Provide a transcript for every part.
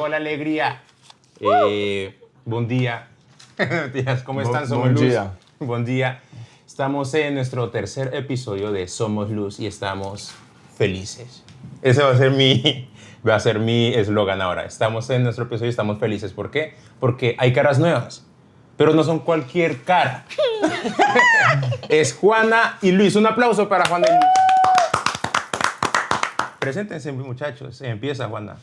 llegó la alegría. Buen día. ¿Cómo están? Somos Buen Luz. día. Buen día. Estamos en nuestro tercer episodio de Somos Luz y estamos felices. Ese va a ser mi eslogan ahora. Estamos en nuestro episodio y estamos felices. ¿Por qué? Porque hay caras nuevas, pero no son cualquier cara. Es Juana y Luis. Un aplauso para Juana y Luis. Preséntense, muchachos. Empieza, Juana.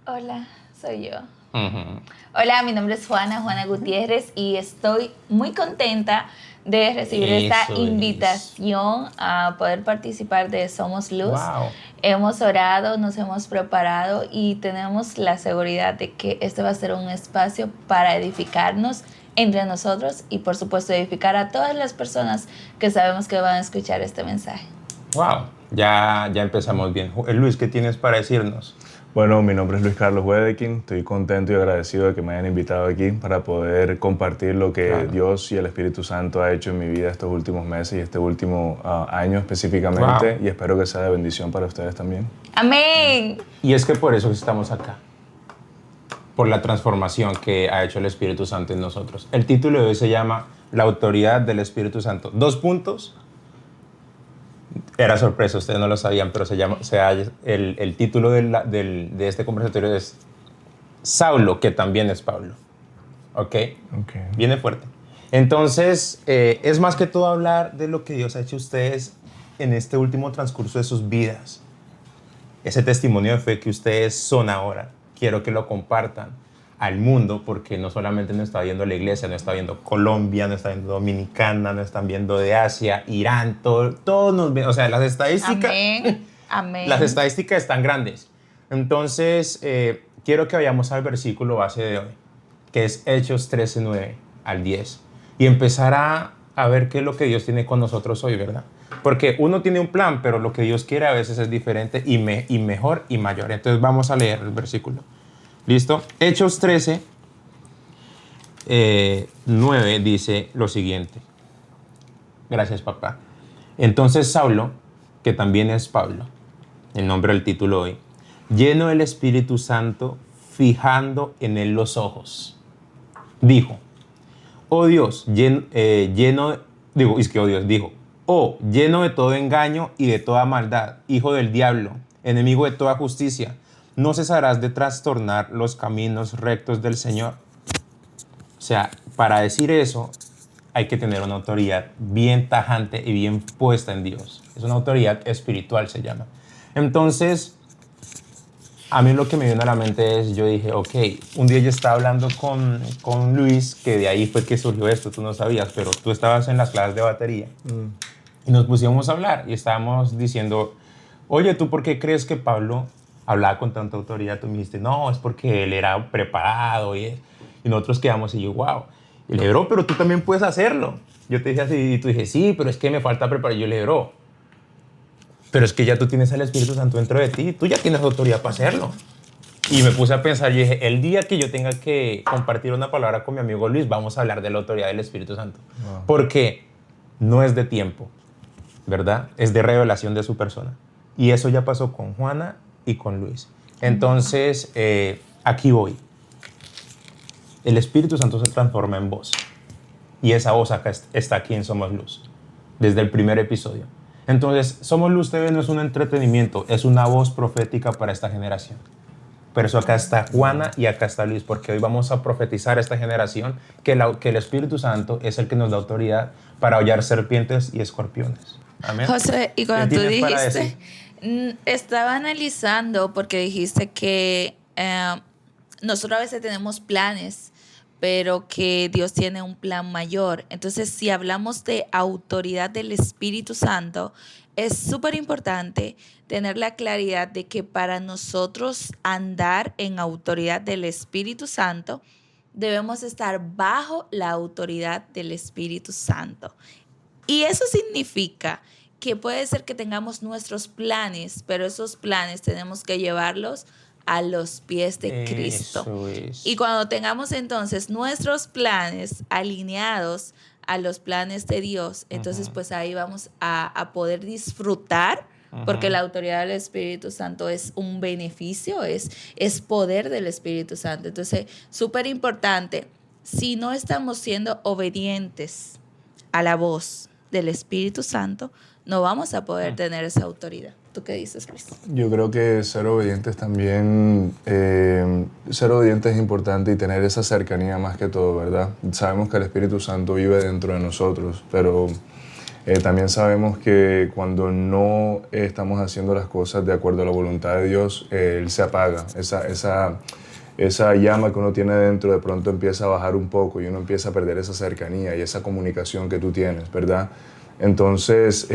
Hola, soy yo. Uh-huh. Hola, mi nombre es Juana Gutiérrez y estoy muy contenta de recibir esta invitación a poder participar de Somos Luz. Wow. Hemos orado, nos hemos preparado y tenemos la seguridad de que este va a ser un espacio para edificarnos entre nosotros y por supuesto edificar a todas las personas que sabemos que van a escuchar este mensaje. Wow, ya empezamos bien. Luis, ¿qué tienes para decirnos? Bueno, mi nombre es Luis Carlos Wedekin. Estoy contento y agradecido de que me hayan invitado aquí para poder compartir lo que Dios y el Espíritu Santo ha hecho en mi vida estos últimos meses y este último año específicamente. Wow. Y espero que sea de bendición para ustedes también. ¡Amén! Y es que por eso estamos acá. Por la transformación que ha hecho el Espíritu Santo en nosotros. El título de hoy se llama La autoridad del Espíritu Santo. 2 puntos. Era sorpresa, ustedes no lo sabían, pero el título de este conversatorio es Saulo, que también es Pablo. ¿Ok? Viene fuerte. Entonces, es más que todo hablar de lo que Dios ha hecho ustedes en este último transcurso de sus vidas. Ese testimonio de fe que ustedes son ahora. Quiero que lo compartan al mundo, porque no solamente nos está viendo la iglesia, nos está viendo Colombia, nos está viendo Dominicana, nos están viendo de Asia, Irán, todos nos ven. O sea, las estadísticas... Amén. Amén. Las estadísticas están grandes. Entonces, quiero que vayamos al versículo base de hoy, que es Hechos 13:9 al 10, y empezar a ver qué es lo que Dios tiene con nosotros hoy, ¿verdad? Porque uno tiene un plan, pero lo que Dios quiere a veces es diferente y mejor y mayor. Entonces, vamos a leer el versículo. ¿Listo? Hechos 13, 9 dice lo siguiente. Gracias, papá. Entonces Saulo, que también es Pablo, el nombre del título hoy, lleno del Espíritu Santo, fijando en él los ojos, dijo, oh Dios, oh, lleno de todo engaño y de toda maldad, hijo del diablo, enemigo de toda justicia, no cesarás de trastornar los caminos rectos del Señor. O sea, para decir eso hay que tener una autoridad bien tajante y bien puesta en Dios. Es una autoridad espiritual, se llama. Entonces, a mí lo que me vino a la mente es, yo dije, ok, un día yo estaba hablando con Luis, que de ahí fue que surgió esto, tú no sabías, pero tú estabas en las clases de batería. Y nos pusimos a hablar y estábamos diciendo, oye, ¿tú por qué crees que Pablo hablaba con tanta autoridad? Tú me dijiste, no, es porque él era preparado y nosotros quedamos y yo, wow. Y le dije, bro, pero tú también puedes hacerlo. Yo te dije así y tú dije, sí, pero es que me falta preparar. Yo le dije, bro, pero es que ya tú tienes al Espíritu Santo dentro de ti, tú ya tienes autoridad para hacerlo. Y me puse a pensar, yo dije, el día que yo tenga que compartir una palabra con mi amigo Luis, vamos a hablar de la autoridad del Espíritu Santo. Wow. Porque no es de tiempo, ¿verdad? Es de revelación de su persona. Y eso ya pasó con Juana y con Luis. Entonces, aquí voy. El Espíritu Santo se transforma en voz. Y esa voz acá está aquí en Somos Luz, desde el primer episodio. Entonces, Somos Luz TV no es un entretenimiento, es una voz profética para esta generación. Por eso acá está Juana y acá está Luis, porque hoy vamos a profetizar a esta generación que el Espíritu Santo es el que nos da autoridad para hollar serpientes y escorpiones. Amén. José, y cuando tú dijiste, estaba analizando porque dijiste que nosotros a veces tenemos planes, pero que Dios tiene un plan mayor. Entonces, si hablamos de autoridad del Espíritu Santo, es súper importante tener la claridad de que para nosotros andar en autoridad del Espíritu Santo, debemos estar bajo la autoridad del Espíritu Santo. Y eso significa que puede ser que tengamos nuestros planes, pero esos planes tenemos que llevarlos a los pies de Cristo. Eso es. Y cuando tengamos entonces nuestros planes alineados a los planes de Dios, entonces pues ahí vamos a poder disfrutar porque la autoridad del Espíritu Santo es un beneficio, es poder del Espíritu Santo. Entonces, súper importante, si no estamos siendo obedientes a la voz del Espíritu Santo, no vamos a poder tener esa autoridad. ¿Tú qué dices, Luis? Yo creo que ser obedientes también, ser obedientes es importante y tener esa cercanía más que todo, ¿verdad? Sabemos que el Espíritu Santo vive dentro de nosotros, pero también sabemos que cuando no estamos haciendo las cosas de acuerdo a la voluntad de Dios, Él se apaga. Esa llama que uno tiene dentro de pronto empieza a bajar un poco y uno empieza a perder esa cercanía y esa comunicación que tú tienes, ¿verdad? Entonces,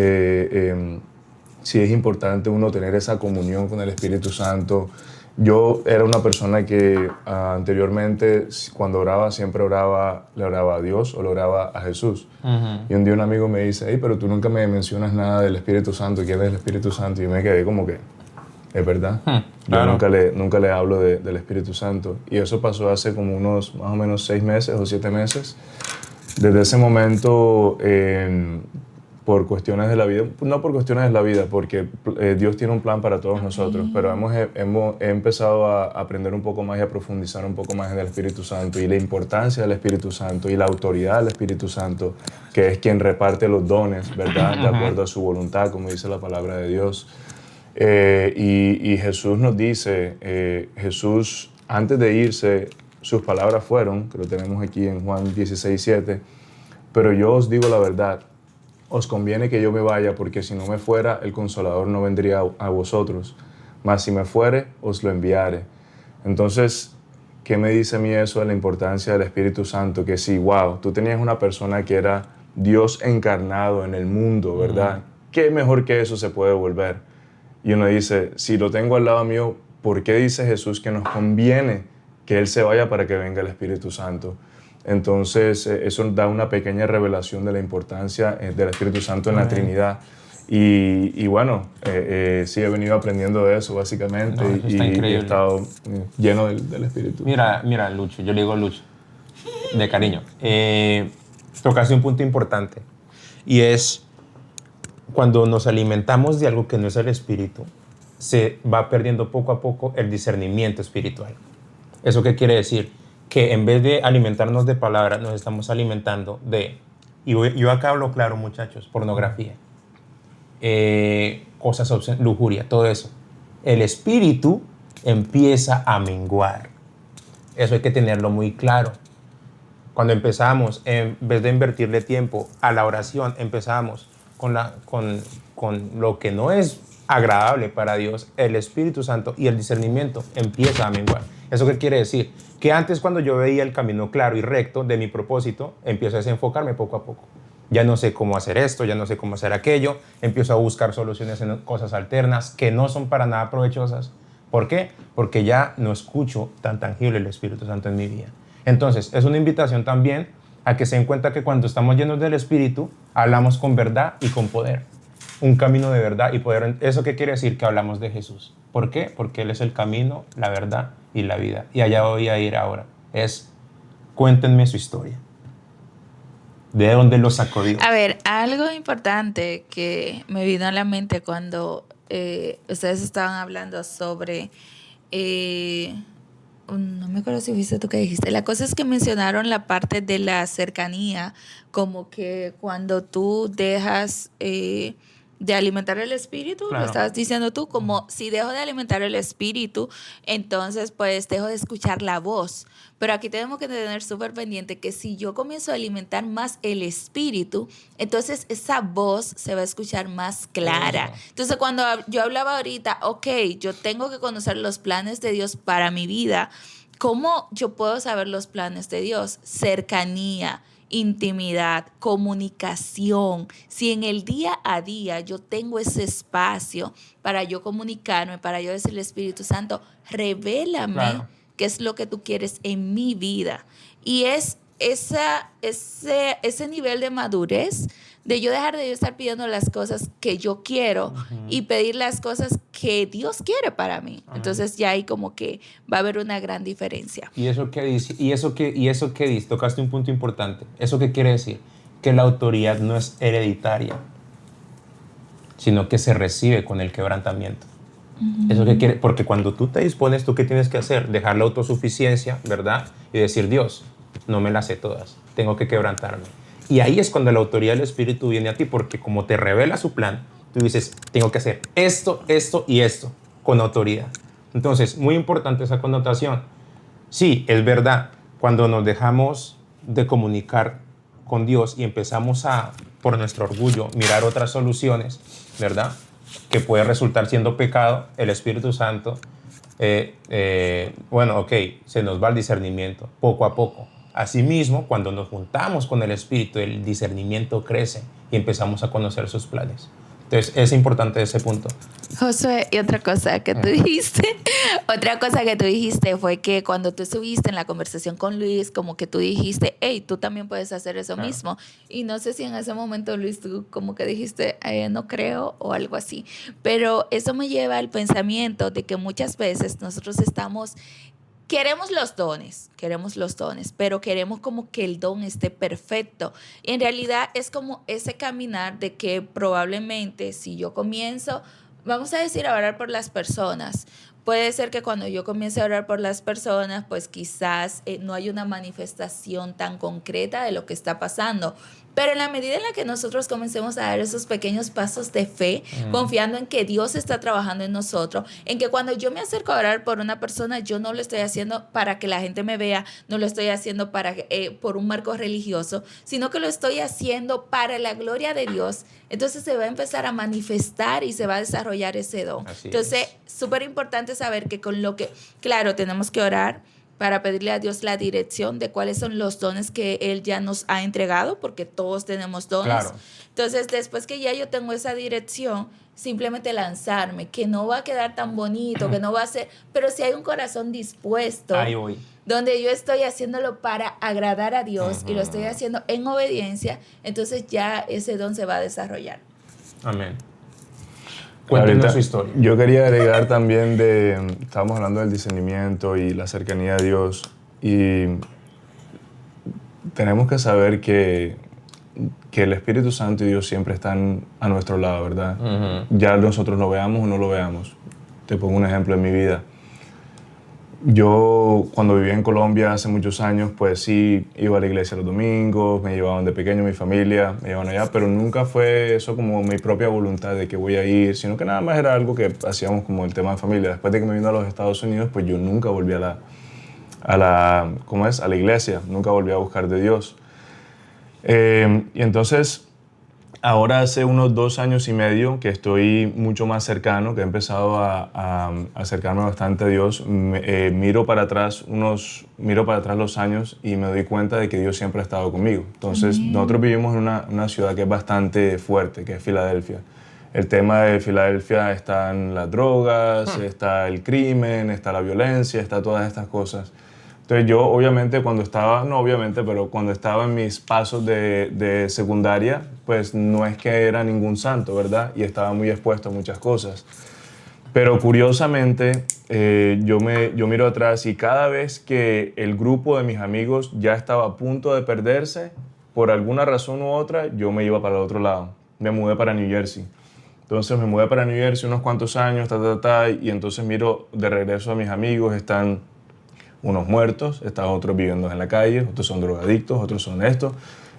sí es importante uno tener esa comunión con el Espíritu Santo. Yo era una persona que anteriormente, cuando oraba, siempre le oraba a Dios o le oraba a Jesús. Y un día un amigo me dice, hey, pero tú nunca me mencionas nada del Espíritu Santo, ¿quién es el Espíritu Santo? Y yo me quedé como que, es verdad. Claro. Yo nunca le hablo del Espíritu Santo. Y eso pasó hace como unos más o menos 6 meses o 7 meses. Desde ese momento, por cuestiones de la vida, no por cuestiones de la vida, porque Dios tiene un plan para todos nosotros, pero he empezado a aprender un poco más y a profundizar un poco más en el Espíritu Santo y la importancia del Espíritu Santo y la autoridad del Espíritu Santo, que es quien reparte los dones, ¿verdad? De acuerdo a su voluntad, como dice la palabra de Dios. Y Jesús nos dice, Jesús antes de irse, sus palabras fueron, que lo tenemos aquí en Juan 16:7, pero yo os digo la verdad, os conviene que yo me vaya, porque si no me fuera, el Consolador no vendría a vosotros, mas si me fuere, os lo enviaré. Entonces, ¿qué me dice a mí eso de la importancia del Espíritu Santo? Que si, wow, tú tenías una persona que era Dios encarnado en el mundo, ¿verdad? ¿Qué mejor que eso se puede volver? Y uno dice, si lo tengo al lado mío, ¿por qué dice Jesús que nos conviene que Él se vaya para que venga el Espíritu Santo? Entonces, eso da una pequeña revelación de la importancia del Espíritu Santo en la Trinidad. Y bueno, sí he venido aprendiendo de eso, básicamente, No, y he estado lleno del Espíritu. Mira, Lucho, yo le digo Lucho, de cariño. Tocaste un punto importante, y es cuando nos alimentamos de algo que no es el Espíritu, se va perdiendo poco a poco el discernimiento espiritual. ¿Eso qué quiere decir? Que en vez de alimentarnos de palabras, nos estamos alimentando de, y yo acá hablo claro, muchachos, pornografía, cosas obscenas, lujuria, todo eso. El espíritu empieza a menguar. Eso hay que tenerlo muy claro. Cuando empezamos, en vez de invertirle tiempo a la oración, empezamos con lo que no es agradable para Dios, el Espíritu Santo y el discernimiento empieza a menguar. ¿Eso qué quiere decir? Que antes, cuando yo veía el camino claro y recto de mi propósito, empiezo a desenfocarme poco a poco. Ya no sé cómo hacer esto, ya no sé cómo hacer aquello, empiezo a buscar soluciones en cosas alternas que no son para nada provechosas. ¿Por qué? Porque ya no escucho tan tangible el Espíritu Santo en mi vida. Entonces, es una invitación también a que se den cuenta que cuando estamos llenos del Espíritu, hablamos con verdad y con poder. Un camino de verdad y poder. ¿Eso qué quiere decir? Que hablamos de Jesús. ¿Por qué? Porque Él es el camino, la verdad y la vida. Y allá voy a ir ahora. Cuéntenme su historia. ¿De dónde lo sacó Dios? A ver, algo importante que me vino a la mente cuando ustedes estaban hablando sobre... no me acuerdo si fuiste tú que dijiste. La cosa es que mencionaron la parte de la cercanía, como que cuando tú dejas de alimentar el espíritu, claro. Lo estabas diciendo tú, como si dejo de alimentar el espíritu, entonces pues dejo de escuchar la voz. Pero aquí tenemos que tener súper pendiente que si yo comienzo a alimentar más el espíritu, entonces esa voz se va a escuchar más clara. Entonces cuando yo hablaba ahorita, ok, yo tengo que conocer los planes de Dios para mi vida. ¿Cómo yo puedo saber los planes de Dios? Cercanía, intimidad, comunicación. Si en el día a día yo tengo ese espacio para yo comunicarme, para yo decirle, Espíritu Santo, revélame claro. qué es lo que tú quieres en mi vida. Y es ese nivel de madurez de yo dejar de yo estar pidiendo las cosas que yo quiero y pedir las cosas que Dios quiere para mí. Entonces ya ahí como que va a haber una gran diferencia. ¿Y eso qué dice? ¿Y eso qué dice? Tocaste un punto importante. ¿Eso qué quiere decir? Que la autoridad no es hereditaria. sino que se recibe con el quebrantamiento. ¿Eso qué quiere? Porque cuando tú te dispones, ¿tú qué tienes que hacer? Dejar la autosuficiencia, ¿verdad? Y decir, Dios, no me las sé todas, tengo que quebrantarme. Y ahí es cuando la autoridad del Espíritu viene a ti, porque como te revela su plan, tú dices, tengo que hacer esto, esto y esto, con autoridad. Entonces, muy importante esa connotación. Sí, es verdad, cuando nos dejamos de comunicar con Dios y empezamos a, por nuestro orgullo, mirar otras soluciones, ¿verdad?, que puede resultar siendo pecado, el Espíritu Santo, se nos va el discernimiento poco a poco. Asimismo, cuando nos juntamos con el Espíritu, el discernimiento crece y empezamos a conocer sus planes. Entonces, es importante ese punto. Josué, y otra cosa que tú dijiste fue que cuando tú estuviste en la conversación con Luis, como que tú dijiste, hey, tú también puedes hacer eso mismo. Y no sé si en ese momento, Luis, tú como que dijiste, no creo o algo así. Pero eso me lleva al pensamiento de que muchas veces nosotros queremos los dones, pero queremos como que el don esté perfecto. Y en realidad es como ese caminar de que probablemente si yo comienzo, vamos a decir, a orar por las personas, puede ser que cuando yo comience a orar por las personas, pues quizás no hay una manifestación tan concreta de lo que está pasando. Pero en la medida en la que nosotros comencemos a dar esos pequeños pasos de fe, confiando en que Dios está trabajando en nosotros, en que cuando yo me acerco a orar por una persona, yo no lo estoy haciendo para que la gente me vea, no lo estoy haciendo por un marco religioso, sino que lo estoy haciendo para la gloria de Dios. Entonces se va a empezar a manifestar y se va a desarrollar ese don. Entonces, súper importante saber que claro, tenemos que orar para pedirle a Dios la dirección de cuáles son los dones que Él ya nos ha entregado, porque todos tenemos dones. Claro. Entonces, después que ya yo tengo esa dirección, simplemente lanzarme, que no va a quedar tan bonito, que no va a ser, pero si hay un corazón dispuesto, donde yo estoy haciéndolo para agradar a Dios y lo estoy haciendo en obediencia, entonces ya ese don se va a desarrollar. Amén. Cuéntenos su historia. Yo quería agregar también estábamos hablando del discernimiento y la cercanía a Dios, y tenemos que saber que el Espíritu Santo y Dios siempre están a nuestro lado, ¿verdad? Ya nosotros lo veamos o no lo veamos. Te pongo un ejemplo en mi vida. Yo, cuando vivía en Colombia hace muchos años, pues sí, iba a la iglesia los domingos, me llevaban de pequeño, mi familia, me llevaban allá, pero nunca fue eso como mi propia voluntad de que voy a ir, sino que nada más era algo que hacíamos como el tema de familia. Después de que me vine a los Estados Unidos, pues yo nunca volví a la iglesia, nunca volví a buscar de Dios. Y entonces, ahora hace unos 2 años y medio que estoy mucho más cercano, que he empezado a acercarme bastante a Dios, miro para atrás los años y me doy cuenta de que Dios siempre ha estado conmigo. Entonces, nosotros vivimos en una ciudad que es bastante fuerte, que es Filadelfia. El tema de Filadelfia están las drogas, está el crimen, está la violencia, está todas estas cosas. Entonces yo obviamente cuando estaba en mis pasos de secundaria, pues no es que era ningún santo, ¿verdad? Y estaba muy expuesto a muchas cosas. Pero curiosamente yo miro atrás y cada vez que el grupo de mis amigos ya estaba a punto de perderse, por alguna razón u otra, yo me iba para el otro lado. Me mudé para New Jersey. Entonces me mudé para New Jersey unos cuantos años, y entonces miro de regreso a mis amigos, están unos muertos, están otros viviendo en la calle, otros son drogadictos, otros son esto.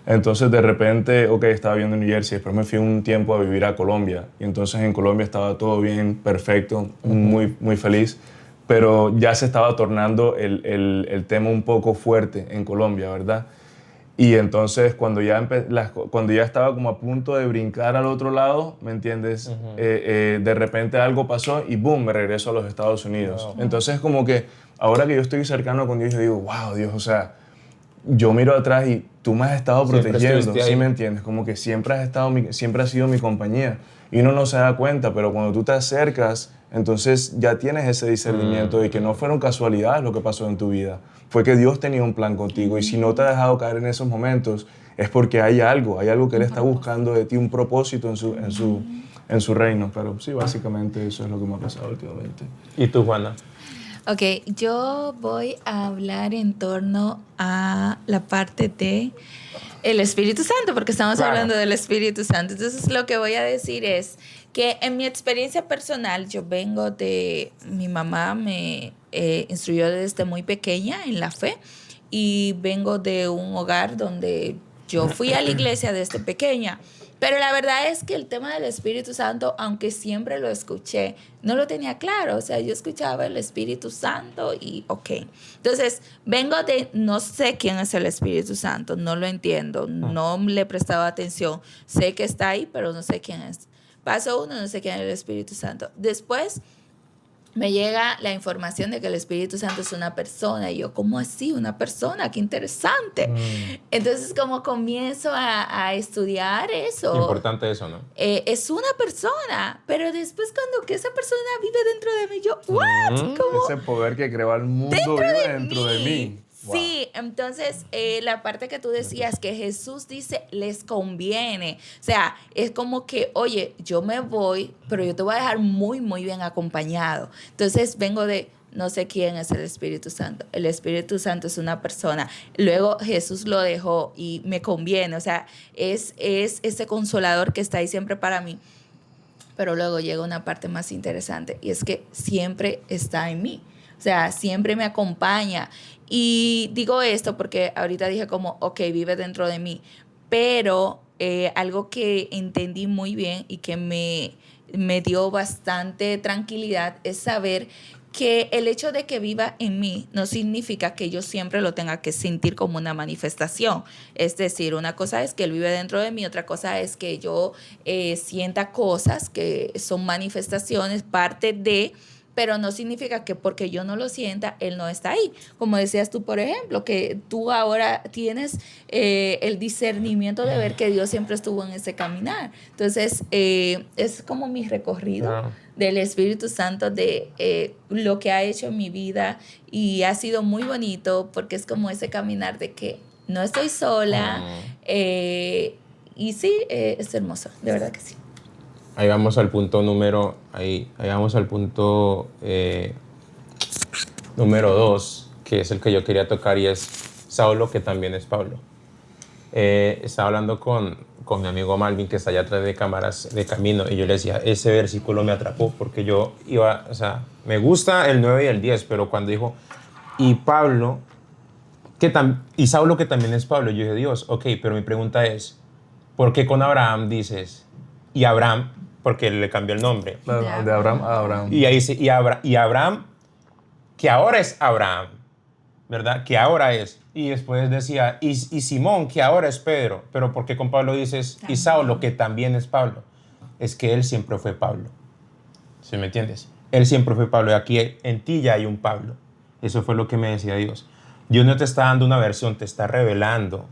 Entonces de repente, estaba viviendo en New Jersey, después me fui un tiempo a vivir a Colombia, y entonces en Colombia estaba todo bien, perfecto, muy, muy feliz, pero ya se estaba tornando el tema un poco fuerte en Colombia, ¿verdad? Y entonces cuando ya estaba como a punto de brincar al otro lado, ¿me entiendes? De repente algo pasó y boom, me regreso a los Estados Unidos. Entonces como que ahora que yo estoy cercano con Dios, yo digo, wow, Dios, o sea, yo miro atrás y tú me has estado protegiendo, ¿sí me entiendes? Como que siempre has sido mi compañía. Y uno no se da cuenta, pero cuando tú te acercas, entonces ya tienes ese discernimiento de que no fueron casualidades lo que pasó en tu vida. Fue que Dios tenía un plan contigo, y si no te ha dejado caer en esos momentos, es porque hay algo que Él está buscando de ti, un propósito en su reino. Pero sí, básicamente eso es lo que me ha pasado últimamente. ¿Y tú, Juana? Ok, yo voy a hablar en torno a la parte de el Espíritu Santo, porque estamos hablando del Espíritu Santo. Entonces, lo que voy a decir es Que en mi experiencia personal, yo vengo de, mi mamá me instruyó desde muy pequeña en la fe y vengo de un hogar donde yo fui a la iglesia desde pequeña. Pero la verdad es que el tema del Espíritu Santo, aunque siempre lo escuché, no lo tenía claro. O sea, yo escuchaba el Espíritu Santo y ok. Entonces, vengo de, no sé quién es el Espíritu Santo, no lo entiendo, no le he prestado atención. Sé que está ahí, pero no sé quién es. Paso 1, no sé quién es el Espíritu Santo. Después me llega la información de que el Espíritu Santo es una persona. Y yo, ¿cómo así? ¿Una persona? ¡Qué interesante! Entonces, como comienzo a estudiar eso. Importante eso, ¿no? Es una persona. Pero después cuando que esa persona vive dentro de mí, yo, ¿what? ¿Cómo? Ese poder que creó al mundo vive dentro de mí. Wow. Sí, entonces la parte que tú decías que Jesús dice, les conviene. O sea, es como que, oye, yo me voy, pero yo te voy a dejar muy, muy bien acompañado. Entonces vengo de, no sé quién es el Espíritu Santo. El Espíritu Santo es una persona. Luego Jesús lo dejó y me conviene. O sea, es ese consolador que está ahí siempre para mí. Pero luego llega una parte más interesante y es que siempre está en mí. O sea, siempre me acompaña. Y digo esto porque ahorita dije como, ok, vive dentro de mí. Pero algo que entendí muy bien y que me dio bastante tranquilidad es saber que el hecho de que viva en mí no significa que yo siempre lo tenga que sentir como una manifestación. Es decir, una cosa es que Él vive dentro de mí, otra cosa es que yo sienta cosas que son manifestaciones, parte de... Pero no significa que porque yo no lo sienta, Él no está ahí. Como decías tú, por ejemplo, que tú ahora tienes el discernimiento de ver que Dios siempre estuvo en ese caminar. Entonces, es como mi recorrido del Espíritu Santo, de lo que ha hecho en mi vida. Y ha sido muy bonito porque es como ese caminar de que no estoy sola. Y sí, es hermoso, de verdad que sí. Ahí vamos al punto número 2, que es el que yo quería tocar, y es Saulo, que también es Pablo. Estaba hablando con mi amigo Malvin, que está allá atrás de cámaras de camino, y yo le decía, ese versículo me atrapó, porque yo iba, o sea, me gusta el 9 y el 10, pero cuando dijo, y Pablo, y Saulo, que también es Pablo, yo dije, Dios, ok, pero mi pregunta es, ¿por qué con Abraham dices, y Abraham, porque le cambió el nombre? De Abraham a Abraham. Y ahí dice, y Abraham, que ahora es Abraham, ¿verdad? Que ahora es. Y después decía, y Simón, que ahora es Pedro. Pero ¿por qué con Pablo dices, y Saulo, que también es Pablo? Es que él siempre fue Pablo. ¿Sí me entiendes? Él siempre fue Pablo. Y aquí en ti ya hay un Pablo. Eso fue lo que me decía Dios. Dios no te está dando una versión, te está revelando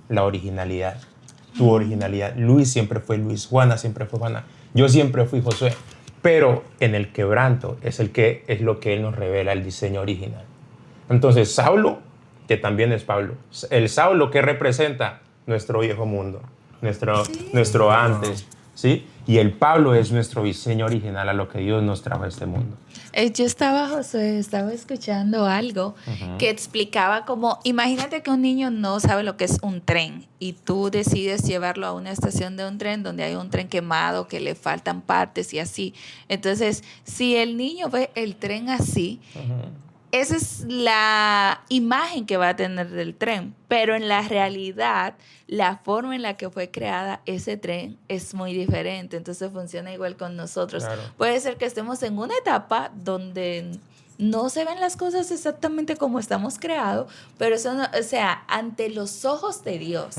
la originalidad. Tu originalidad. Luis siempre fue Luis, Juana siempre fue Juana, yo siempre fui Josué, pero en el quebranto es lo que Él nos revela, el diseño original. Entonces Saulo, que también es Pablo, el Saulo que representa nuestro viejo mundo, nuestro antes, ¿sí? Y el Pablo es nuestro diseño original a lo que Dios nos trajo a este mundo. Yo estaba escuchando algo que explicaba como, imagínate que un niño no sabe lo que es un tren y tú decides llevarlo a una estación de un tren donde hay un tren quemado, que le faltan partes y así. Entonces, si el niño ve el tren así, esa es la imagen que va a tener del tren, pero en la realidad, la forma en la que fue creada ese tren es muy diferente, entonces funciona igual con nosotros. Claro. Puede ser que estemos en una etapa donde no se ven las cosas exactamente como estamos creados, pero eso no, o sea, ante los ojos de Dios,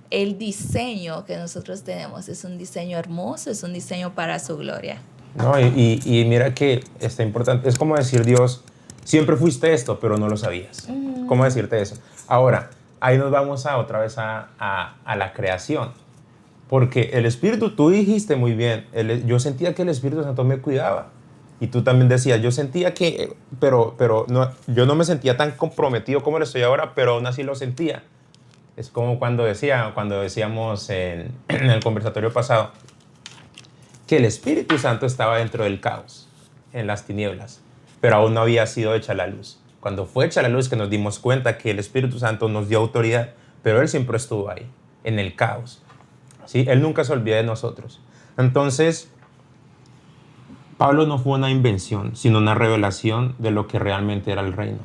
el diseño que nosotros tenemos es un diseño hermoso, es un diseño para su gloria. No, y mira que está importante, es como decir Dios, siempre fuiste esto, pero no lo sabías. ¿Cómo decirte eso? Ahora, ahí nos vamos otra vez a la creación. Porque el Espíritu, tú dijiste muy bien, yo sentía que el Espíritu Santo me cuidaba. Y tú también decías, yo sentía que, pero no, yo no me sentía tan comprometido como lo estoy ahora, pero aún así lo sentía. Es como cuando decíamos en el conversatorio pasado, que el Espíritu Santo estaba dentro del caos, en las tinieblas, pero aún no había sido hecha la luz. Cuando fue hecha la luz, que nos dimos cuenta que el Espíritu Santo nos dio autoridad, pero Él siempre estuvo ahí, en el caos. ¿Sí? Él nunca se olvida de nosotros. Entonces, Pablo no fue una invención, sino una revelación de lo que realmente era el reino.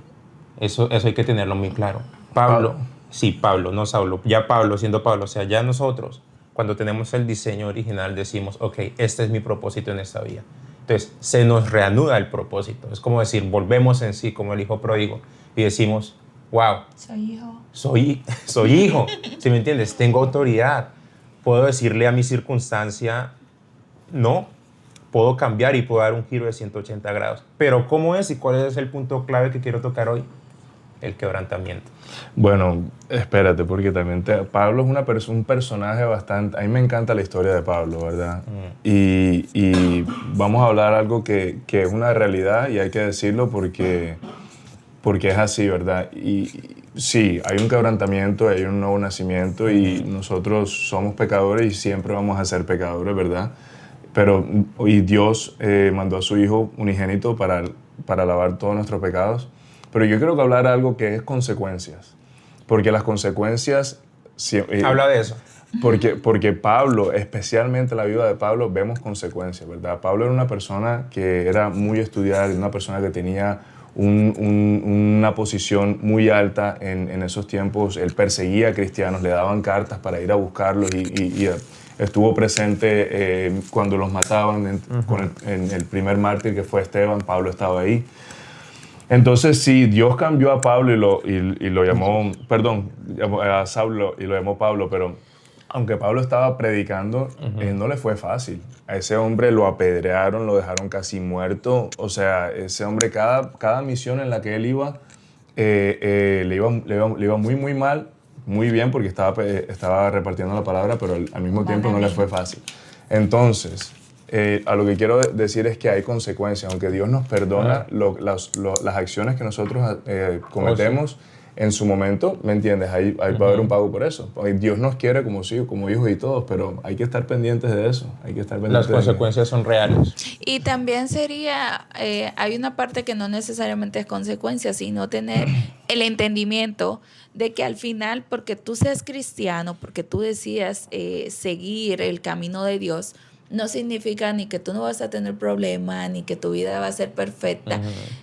Eso hay que tenerlo muy claro. Pablo, sí, Pablo, no Saulo. Ya Pablo, siendo Pablo, o sea, ya nosotros, cuando tenemos el diseño original, decimos, ok, este es mi propósito en esta vida. Entonces, se nos reanuda el propósito. Es como decir, volvemos en sí, como el hijo pródigo, y decimos, wow, Soy hijo. Soy hijo, ¿sí me entiendes? Tengo autoridad. Puedo decirle a mi circunstancia, no, puedo cambiar y puedo dar un giro de 180 grados. Pero ¿cómo es y cuál es el punto clave que quiero tocar hoy? El quebrantamiento. Bueno, espérate, porque también Pablo es un personaje bastante... A mí me encanta la historia de Pablo, ¿verdad? Y vamos a hablar algo que es una realidad y hay que decirlo porque es así, ¿verdad? Y sí, hay un quebrantamiento, hay un nuevo nacimiento y nosotros somos pecadores y siempre vamos a ser pecadores, ¿verdad? Y Dios mandó a su Hijo unigénito para lavar todos nuestros pecados. Pero yo quiero hablar de algo que es consecuencias. Porque las consecuencias... Habla de eso. Porque Pablo, especialmente la vida de Pablo, vemos consecuencias, ¿verdad? Pablo era una persona que era muy estudiada, una persona que tenía una posición muy alta en esos tiempos. Él perseguía a cristianos, le daban cartas para ir a buscarlos y estuvo presente cuando los mataban en el primer mártir que fue Esteban. Pablo estaba ahí. Entonces, sí, Dios cambió a Pablo y lo llamó, a Saulo y lo llamó Pablo, pero aunque Pablo estaba predicando, no le fue fácil. A ese hombre lo apedrearon, lo dejaron casi muerto. O sea, ese hombre, cada misión en la que él iba, le iba muy, muy mal, muy bien, porque estaba repartiendo la palabra, pero al mismo tiempo no le fue fácil. Entonces... a lo que quiero decir es que hay consecuencias. Aunque Dios nos perdona las acciones que nosotros cometemos en su momento, ¿me entiendes? Ahí va a haber un pago por eso. Dios nos quiere como hijos y todos, pero hay que estar pendientes de eso. Las consecuencias son reales. Y también sería, hay una parte que no necesariamente es consecuencia, sino tener el entendimiento de que al final, porque tú seas cristiano, porque tú decidas seguir el camino de Dios, no significa ni que tú no vas a tener problemas, ni que tu vida va a ser perfecta.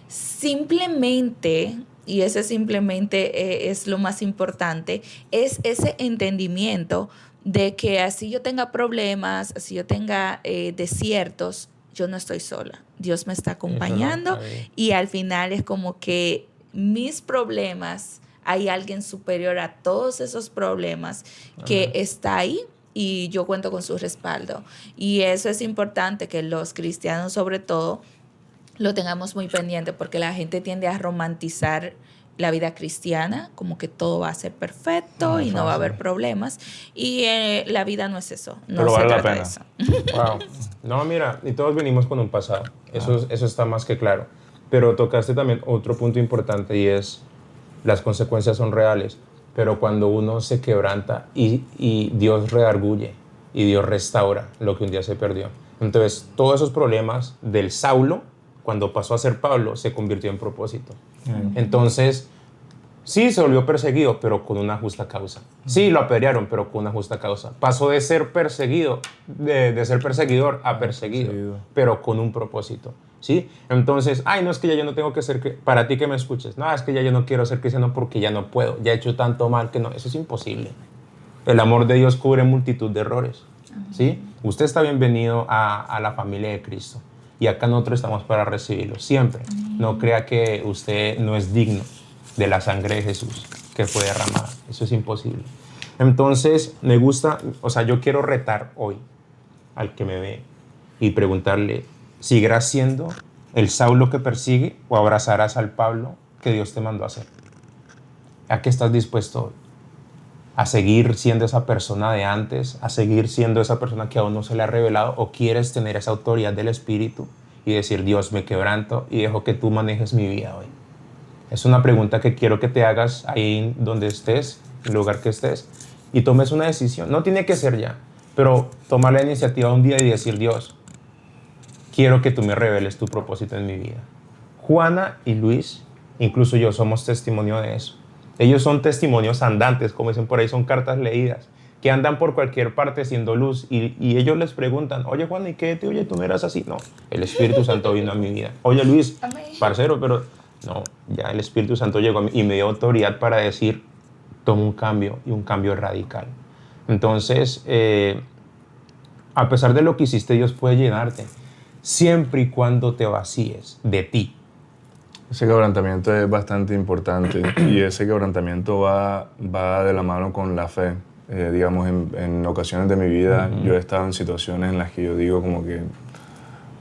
Simplemente, y ese simplemente es lo más importante, es ese entendimiento de que así yo tenga problemas, así yo tenga desiertos, yo no estoy sola. Dios me está acompañando y al final es como que mis problemas, hay alguien superior a todos esos problemas que está ahí. Y yo cuento con su respaldo. Y eso es importante, que los cristianos sobre todo lo tengamos muy pendiente, porque la gente tiende a romantizar la vida cristiana, como que todo va a ser perfecto y no va a haber problemas. Y la vida no es eso. No pero se vale trata la de pena. eso. Wow. No, mira, y todos venimos con un pasado. Eso está más que claro. Pero tocaste también otro punto importante y es las consecuencias son reales. Pero cuando uno se quebranta y Dios redarguye y Dios restaura lo que un día se perdió. Entonces, todos esos problemas del Saulo, cuando pasó a ser Pablo, se convirtió en propósito. Entonces, sí, se volvió perseguido, pero con una justa causa. Sí, lo apedrearon, pero con una justa causa. Pasó de ser perseguido, de ser perseguidor a perseguido, pero con un propósito. ¿Sí? Entonces, no es que ya yo no tengo que ser, para ti que me escuches, no, es que ya yo no quiero ser cristiano porque ya no puedo, ya he hecho tanto mal que no, eso es imposible. El amor de Dios cubre multitud de errores, ¿sí? Usted está bienvenido a la familia de Cristo y acá nosotros estamos para recibirlo, siempre. No crea que usted no es digno de la sangre de Jesús que fue derramada, eso es imposible. Entonces, me gusta, yo quiero retar hoy al que me ve y preguntarle, ¿seguirás siendo el Saulo que persigue o abrazarás al Pablo que Dios te mandó a ser? ¿A qué estás dispuesto hoy? ¿A seguir siendo esa persona de antes? ¿A seguir siendo esa persona que aún no se le ha revelado? ¿O quieres tener esa autoridad del Espíritu y decir, Dios, me quebranto y dejo que tú manejes mi vida hoy? Es una pregunta que quiero que te hagas ahí donde estés, en el lugar que estés, y tomes una decisión. No tiene que ser ya, pero tomar la iniciativa un día y decir, Dios, quiero que tú me reveles tu propósito en mi vida. Juana y Luis, incluso yo, somos testimonio de eso. Ellos son testimonios andantes, como dicen por ahí, son cartas leídas. que andan por cualquier parte siendo luz y ellos les preguntan, oye Juan, ¿y qué? Oye, tú no eras así. No, el Espíritu Santo vino a mi vida. Oye Luis, Amén. parcero, pero no, ya el Espíritu Santo llegó a mí y me dio autoridad para decir, toma un cambio y un cambio radical. Entonces, a pesar de lo que hiciste, Dios puede llenarte siempre y cuando te vacíes de ti. Ese quebrantamiento es bastante importante y ese quebrantamiento va de la mano con la fe. Digamos, en ocasiones de mi vida yo he estado en situaciones en las que yo digo como que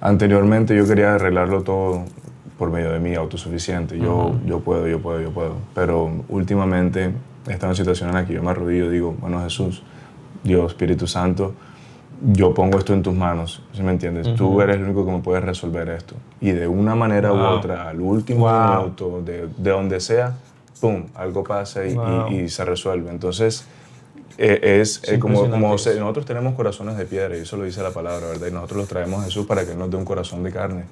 anteriormente yo quería arreglarlo todo por medio de mí, autosuficiente. Yo puedo. Pero últimamente he estado en situaciones en las que yo me arrodillo y digo, bueno, Jesús, Dios, Espíritu Santo, yo pongo esto en tus manos, ¿sí me entiendes? Tú eres el único que me puedes resolver esto. Y de una manera u otra, al último minuto, de donde sea, ¡pum!, algo pasa y se resuelve. Entonces, como nosotros tenemos corazones de piedra, y eso lo dice la palabra, ¿verdad? Y nosotros los traemos a Jesús para que Él nos dé un corazón de carne.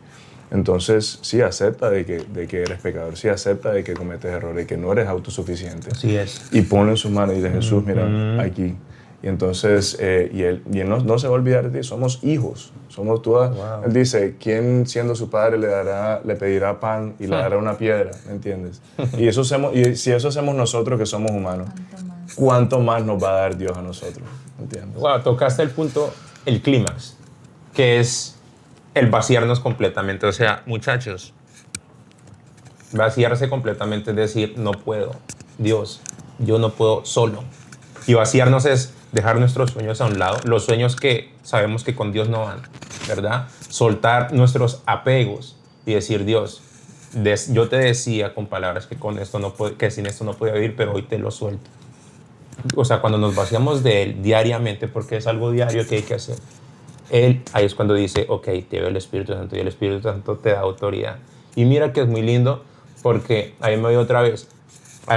Entonces, sí, acepta de que eres pecador, sí, acepta de que cometes errores, que no eres autosuficiente. Así es. Y ponlo en sus manos y dile, Jesús, mira, aquí. Y entonces, él no se va a olvidar de ti, somos hijos. Él dice, ¿quién siendo su padre le pedirá pan y le dará una piedra? ¿Me entiendes? Y si eso hacemos nosotros que somos humanos, ¿cuánto más nos va a dar Dios a nosotros? ¿Me entiendes? Wow, tocaste el punto, el clímax, que es el vaciarnos completamente. O sea, muchachos, vaciarse completamente es decir, no puedo, Dios, yo no puedo solo. Y vaciarnos es dejar nuestros sueños a un lado, los sueños que sabemos que con Dios no van, ¿verdad? Soltar nuestros apegos y decir, Dios, yo te decía con palabras que sin esto no podía vivir, pero hoy te lo suelto. O sea, cuando nos vaciamos de Él diariamente, porque es algo diario que hay que hacer, ahí es cuando dice, ok, te veo el Espíritu Santo, y el Espíritu Santo te da autoridad. Y mira que es muy lindo, porque ahí me voy otra vez,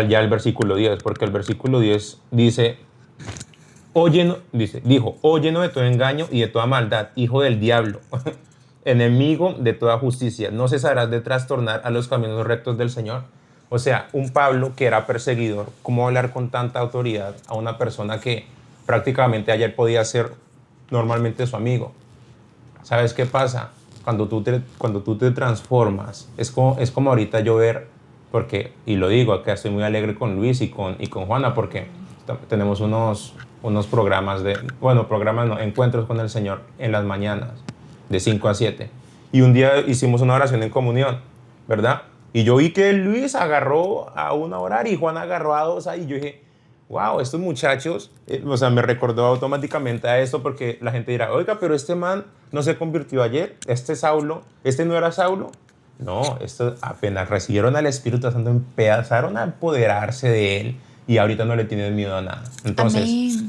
ya el versículo 10, porque el versículo 10 dice, lleno de todo engaño y de toda maldad, hijo del diablo, enemigo de toda justicia, no cesarás de trastornar a los caminos rectos del Señor. O sea, un Pablo que era perseguidor, ¿cómo hablar con tanta autoridad a una persona que prácticamente ayer podía ser normalmente su amigo? ¿Sabes qué pasa? Cuando tú te transformas, es como ahorita yo ver, y lo digo, acá estoy muy alegre con Luis y con Juana, porque tenemos unos programas encuentros con el Señor en las mañanas, de 5 a 7. Y un día hicimos una oración en comunión, ¿verdad? Y yo vi que Luis agarró a una a orar y Juan agarró a dos ahí. Y yo dije, wow, estos muchachos, me recordó automáticamente a esto, porque la gente dirá, oiga, pero este man no se convirtió ayer, Saulo, no era Saulo. No, apenas recibieron al Espíritu Santo, empezaron a apoderarse de él y ahorita no le tienen miedo a nada. Entonces,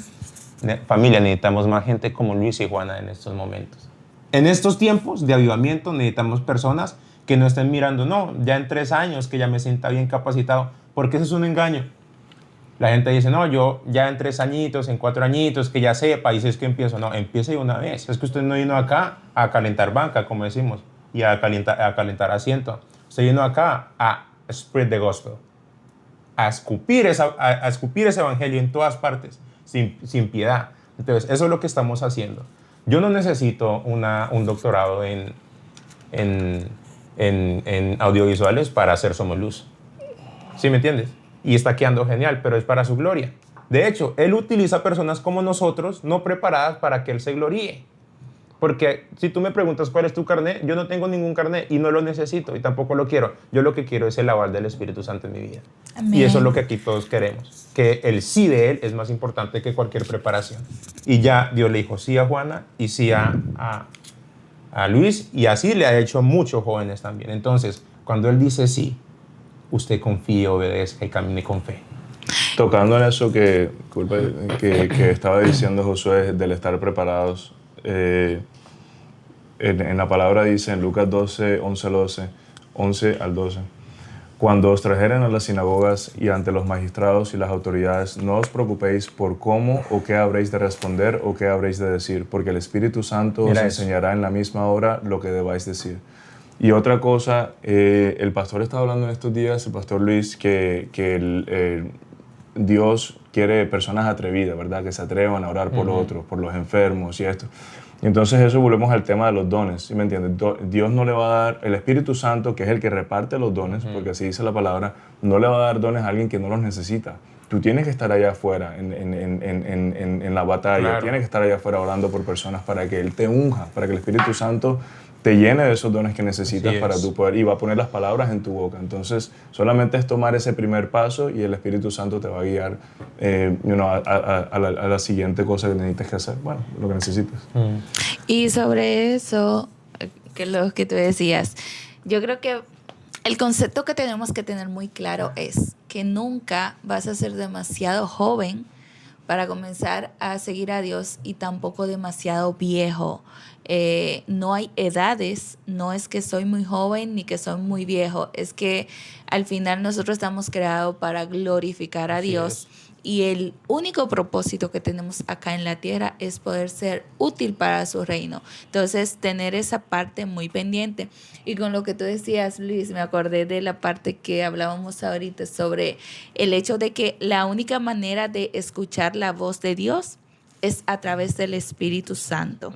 familia, necesitamos más gente como Luis y Juana en estos momentos. En estos tiempos de avivamiento necesitamos personas que no estén mirando, no, ya en 3 años que ya me sienta bien capacitado, porque eso es un engaño. La gente dice, no, yo ya en 3 añitos, en 4 añitos, que ya sepa, y si es que empiezo. No, empiece de una vez. Es que usted no vino acá a calentar banca, como decimos, y a calentar asiento. Usted vino acá a spread the gospel, a escupir ese evangelio en todas partes, sin piedad. Entonces, eso es lo que estamos haciendo. Yo no necesito un doctorado en audiovisuales para hacer Somos Luz. ¿Sí me entiendes? Y está quedando genial, pero es para su gloria. De hecho, Él utiliza personas como nosotros, no preparadas para que Él se gloríe. Porque si tú me preguntas cuál es tu carnet, yo no tengo ningún carnet y no lo necesito y tampoco lo quiero. Yo lo que quiero es el aval del Espíritu Santo en mi vida. Amén. Y eso es lo que aquí todos queremos. Que el sí de Él es más importante que cualquier preparación. Y ya Dios le dijo sí a Juana y sí a Luis, y así le ha hecho a muchos jóvenes también. Entonces, cuando Él dice sí, usted confíe, obedezca y camine con fe. Tocando en eso que estaba diciendo Josué del estar preparados, en la palabra dice en Lucas 12, 11 al 12, cuando os trajeren a las sinagogas y ante los magistrados y las autoridades, no os preocupéis por cómo o qué habréis de responder o qué habréis de decir, porque el Espíritu Santo os enseñará en la misma hora lo que debáis decir. Y otra cosa, el pastor estaba hablando en estos días, el pastor Luis, que Dios quiere personas atrevidas, ¿verdad? Que se atrevan a orar por otros, por los enfermos y esto. Y entonces eso volvemos al tema de los dones, ¿sí me entiendes? Dios no le va a dar, el Espíritu Santo, que es el que reparte los dones, porque así dice la palabra, no le va a dar dones a alguien que no los necesita. Tú tienes que estar allá afuera en la batalla, Claro. tienes que estar allá afuera orando por personas para que Él te unja, para que el Espíritu Santo te llene de esos dones que necesitas para tu poder, y va a poner las palabras en tu boca. Entonces, solamente es tomar ese primer paso y el Espíritu Santo te va a guiar a la siguiente cosa que necesites que hacer, bueno, lo que necesites. Y sobre eso, que lo que tú decías, yo creo que el concepto que tenemos que tener muy claro es que nunca vas a ser demasiado joven para comenzar a seguir a Dios y tampoco demasiado viejo. No hay edades, no es que soy muy joven ni que soy muy viejo, es que al final nosotros estamos creados para glorificar a Dios. Y el único propósito que tenemos acá en la tierra es poder ser útil para su reino. Entonces, tener esa parte muy pendiente. Y con lo que tú decías, Luis, me acordé de la parte que hablábamos ahorita sobre el hecho de que la única manera de escuchar la voz de Dios es a través del Espíritu Santo.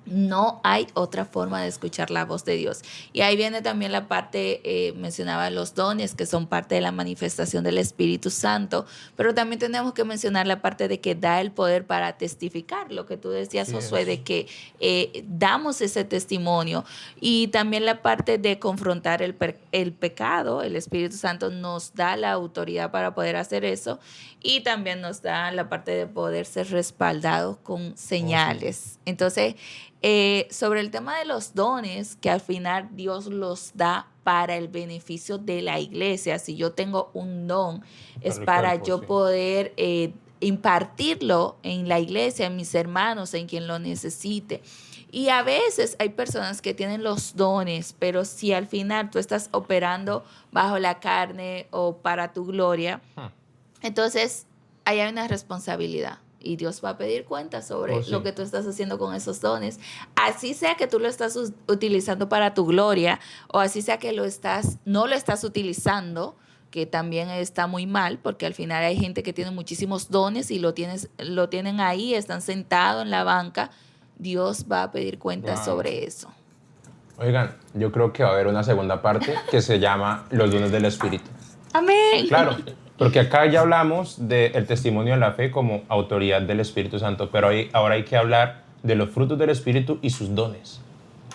No hay otra forma de escuchar la voz de Dios. Y ahí viene también la parte, mencionaba los dones, que son parte de la manifestación del Espíritu Santo, pero también tenemos que mencionar la parte de que da el poder para testificar, lo que tú decías, Josué, de que damos ese testimonio. Y también la parte de confrontar el pecado. El Espíritu Santo nos da la autoridad para poder hacer eso, y también nos da la parte de poder ser respaldados con señales. Entonces, sobre el tema de los dones, que al final Dios los da para el beneficio de la iglesia. Si yo tengo un don, es para yo poder impartirlo en la iglesia, en mis hermanos, en quien lo necesite. Y a veces hay personas que tienen los dones, pero si al final tú estás operando bajo la carne o para tu gloria, entonces ahí hay una responsabilidad. Y Dios va a pedir cuentas sobre lo que tú estás haciendo con esos dones. Así sea que tú lo estás utilizando para tu gloria, o así sea que no lo estás utilizando, que también está muy mal, porque al final hay gente que tiene muchísimos dones y lo tienen ahí, están sentados en la banca. Dios va a pedir cuentas sobre eso. Oigan, yo creo que va a haber una segunda parte que se llama los dones del Espíritu. Amén. Claro, porque acá ya hablamos del testimonio de la fe como autoridad del Espíritu Santo, pero ahora hay que hablar de los frutos del Espíritu y sus dones,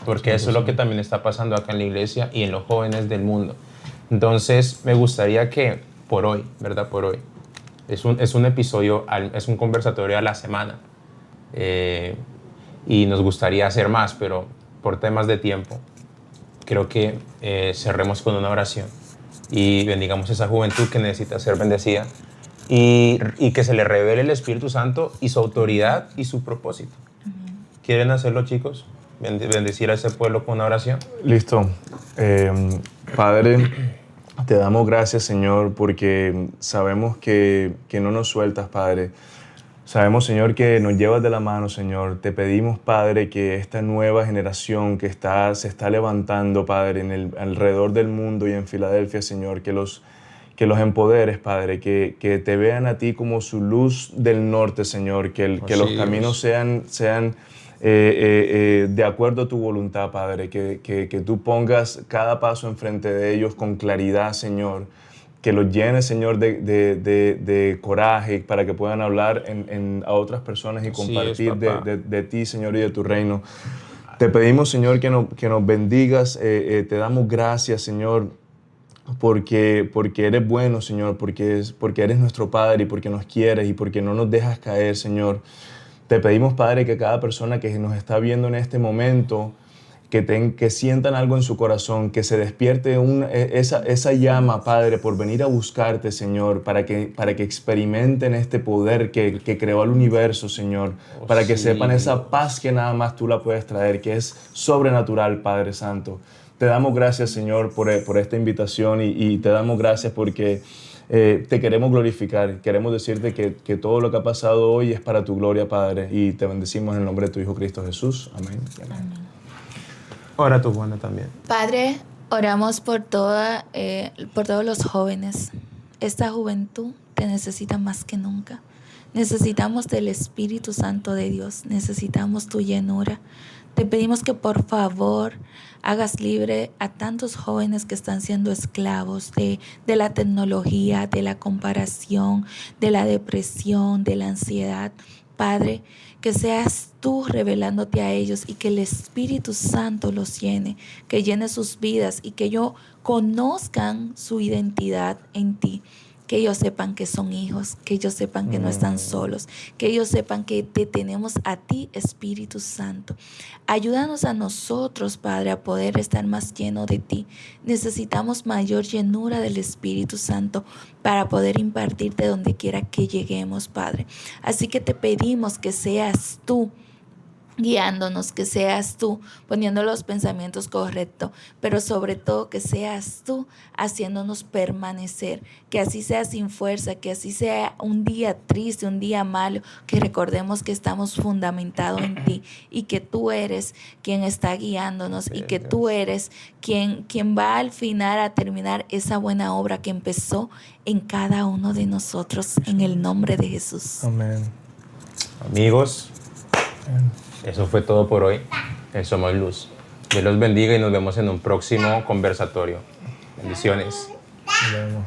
porque eso es lo que también está pasando acá en la iglesia y en los jóvenes del mundo. Entonces, me gustaría que por hoy, ¿verdad? Por hoy, es un episodio, es un conversatorio a la semana, y nos gustaría hacer más, pero por temas de tiempo, creo que cerremos con una oración y bendigamos esa juventud que necesita ser bendecida, y que se le revele el Espíritu Santo y su autoridad y su propósito. ¿Quieren hacerlo, chicos? Bendecir a ese pueblo con una oración. Listo. Padre, te damos gracias, Señor, porque sabemos que no nos sueltas, Padre. Sabemos, Señor, que nos llevas de la mano, Señor. Te pedimos, Padre, que esta nueva generación que se está levantando, Padre, alrededor del mundo y en Filadelfia, Señor, que los empoderes, Padre, que te vean a ti como su luz del norte, Señor, que los caminos sean de acuerdo a tu voluntad, Padre, que tú pongas cada paso enfrente de ellos con claridad, Señor, que los llenes, Señor, de coraje para que puedan hablar a otras personas y compartir de ti, Señor, y de tu reino. Te pedimos, Señor, que nos bendigas. Te damos gracias, Señor, porque eres bueno, Señor, porque eres nuestro Padre y porque nos quieres y porque no nos dejas caer, Señor. Te pedimos, Padre, que cada persona que nos está viendo en este momento, que sientan algo en su corazón, que se despierte esa llama, Padre, por venir a buscarte, Señor, para que experimenten este poder que creó el universo, Señor, para que sepan esa paz que nada más tú la puedes traer, que es sobrenatural, Padre Santo. Te damos gracias, Señor, por esta invitación y te damos gracias porque te queremos glorificar. Queremos decirte que todo lo que ha pasado hoy es para tu gloria, Padre, y te bendecimos en el nombre de tu Hijo Cristo Jesús. Amén. Amén. Ora tú, Juana, también. Padre, oramos por todos los jóvenes, esta juventud te necesita más que nunca. Necesitamos del Espíritu Santo de Dios, necesitamos tu llenura. Te pedimos que por favor hagas libre a tantos jóvenes que están siendo esclavos de la tecnología, de la comparación, de la depresión, de la ansiedad. Padre, que seas tú revelándote a ellos y que el Espíritu Santo los llene, que llene sus vidas y que ellos conozcan su identidad en ti. Que ellos sepan que son hijos, que ellos sepan que no están solos, que ellos sepan que te tenemos a ti, Espíritu Santo. Ayúdanos a nosotros, Padre, a poder estar más llenos de ti. Necesitamos mayor llenura del Espíritu Santo para poder impartirte donde quiera que lleguemos, Padre. Así que te pedimos que seas tú guiándonos, que seas tú poniendo los pensamientos correctos, pero sobre todo que seas tú haciéndonos permanecer, que así sea sin fuerza, que así sea un día triste, un día malo, que recordemos que estamos fundamentados en ti y que tú eres quien está guiándonos y que tú eres quien va al final a terminar esa buena obra que empezó en cada uno de nosotros, en el nombre de Jesús. Amén. Amigos, eso fue todo por hoy. Somos Luz. Dios los bendiga y nos vemos en un próximo conversatorio. Bendiciones. Nos vemos.